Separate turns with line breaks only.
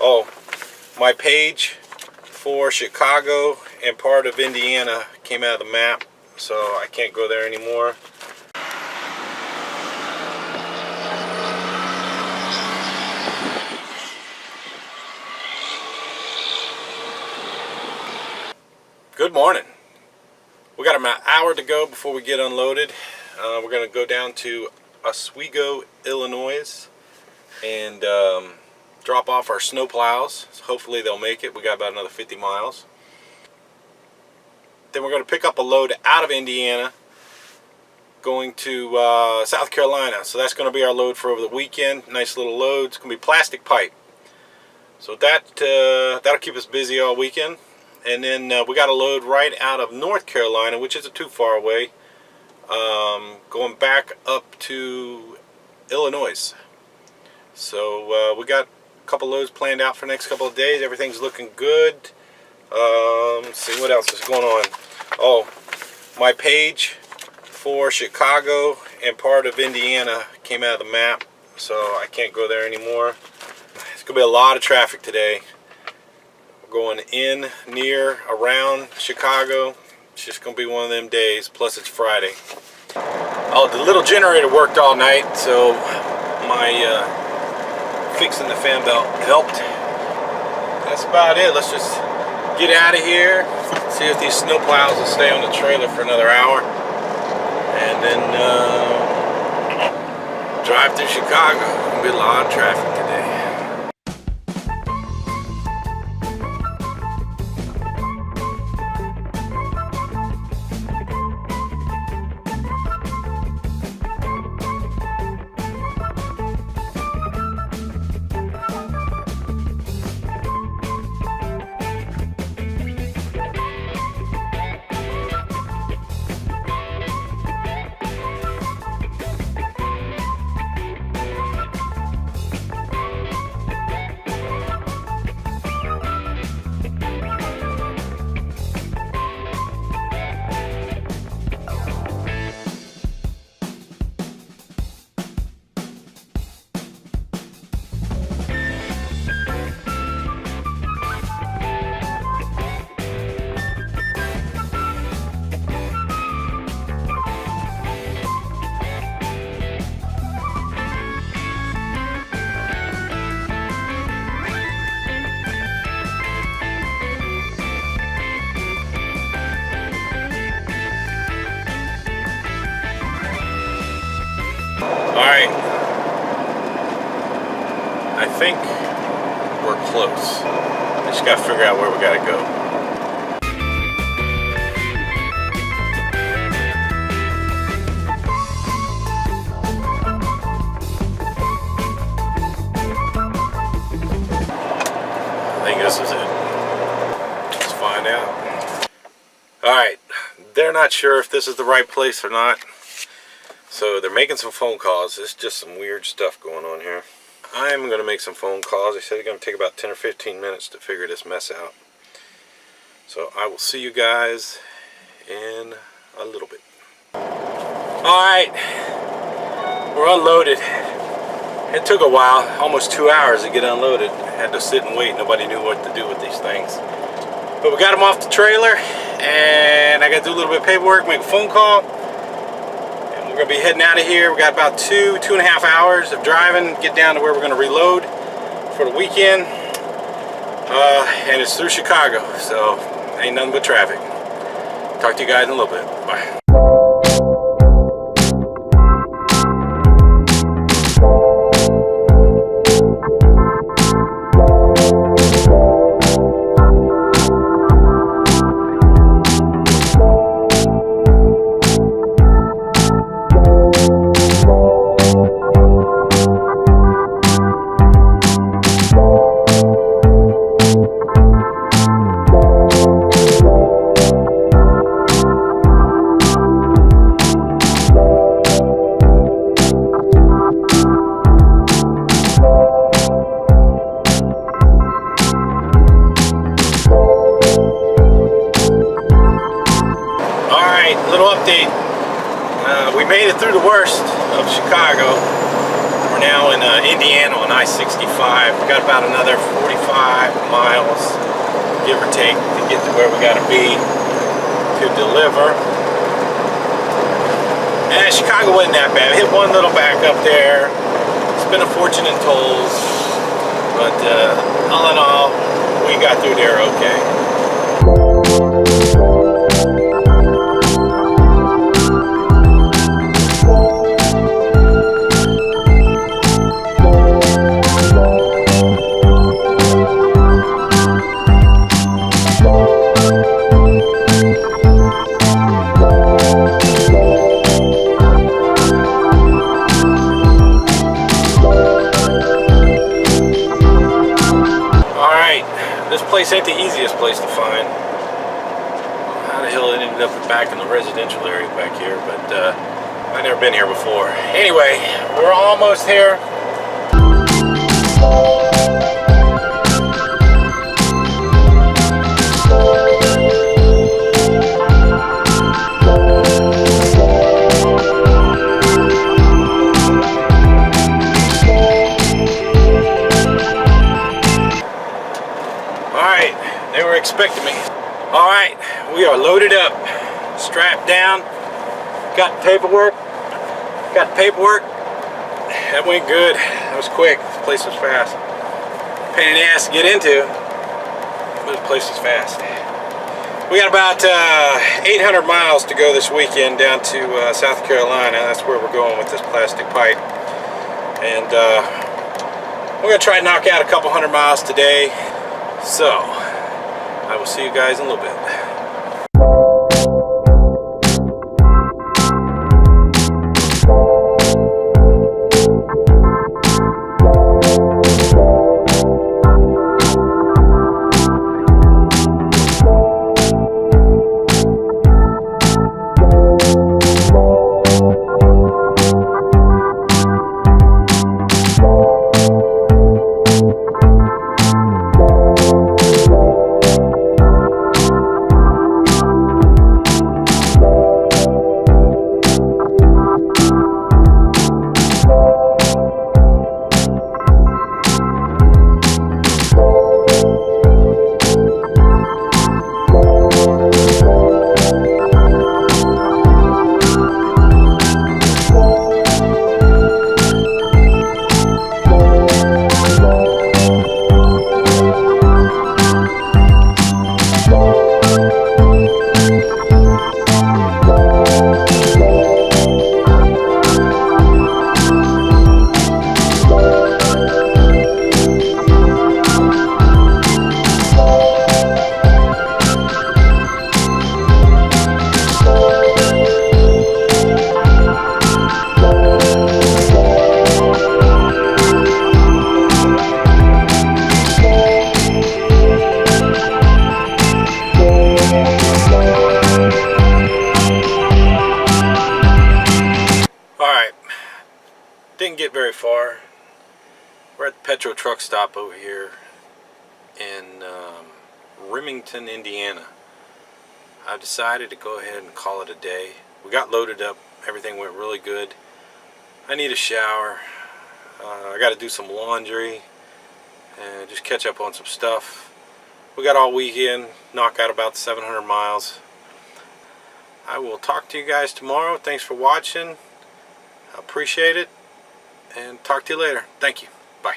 Oh, my page for Chicago and part of Indiana came out of the map, so I can't go there anymore. Good morning. We got about an hour to go before we get unloaded. We're going to go down to Oswego, Illinois, and drop off our snow plows. So hopefully they'll make it. We got about another 50 miles. Then we're going to pick up a load out of Indiana going to South Carolina. So that's going to be our load for over the weekend. Nice little load. It's going to be plastic pipe. So that'll keep us busy all weekend. And then we got a load right out of North Carolina, which isn't too far away, going back up to Illinois. So we got a couple loads planned out for the next couple of days. Everything's looking good. Let's see what else is going on. Oh, my page for Chicago and part of Indiana came out of the map, so I can't go there anymore. It's going to be a lot of traffic today. Going in, near, around Chicago. It's just gonna be one of them days, plus it's Friday. Oh, the little generator worked all night, so my fixing the fan belt helped. That's about it. Let's just get out of here, see if these snow plows will stay on the trailer for another hour, and then drive through Chicago. It's gonna be a lot of traffic today. Alright, I think we're close. I just gotta figure out where we gotta go. I think this is it. Let's find out. Alright, they're not sure if this is the right place or not. So they're making some phone calls. There's just some weird stuff going on here. I'm going to make some phone calls. They said it's going to take about 10 or 15 minutes to figure this mess out. So I will see you guys in a little bit. Alright, we're unloaded. It took a while, almost 2 hours to get unloaded. Had to sit and wait. Nobody knew what to do with these things. But we got them off the trailer, and I got to do a little bit of paperwork, make a phone call. We're going to be heading out of here. We got about 2.5 hours of driving, get down to where we're going to reload for the weekend. And it's through Chicago, so ain't nothing but traffic. Talk to you guys in a little bit. Bye. made it through the worst of Chicago. We're now in Indiana on I-65. We've got about another 45 miles, give or take, to get to where we got to be to deliver. And Chicago wasn't that bad. I hit one little back up there. Spent a fortune in tolls, but all in all, we got through there okay. This place ain't the easiest place to find. How the hell it ended up back in the residential area back here, but I've never been here before. Anyway, we're almost here. They were expecting me. All right, we are loaded up, strapped down, got paperwork. That went good. That was quick. This place was fast. Pain in the ass to get into, but the place was fast. We got about 800 miles to go this weekend down to South Carolina. That's where we're going with this plastic pipe. And we're gonna try to knock out a couple hundred miles today. So, I will see you guys in a little bit. Didn't get very far. We're at the petrol truck stop over here in Remington, Indiana. I decided to go ahead and call it a day. We got loaded up. Everything went really good. I need a shower. I got to do some laundry and just catch up on some stuff. We got all weekend, knock out about 700 miles. I will talk to you guys tomorrow. Thanks for watching. I appreciate it. And talk to you later. Thank you. Bye.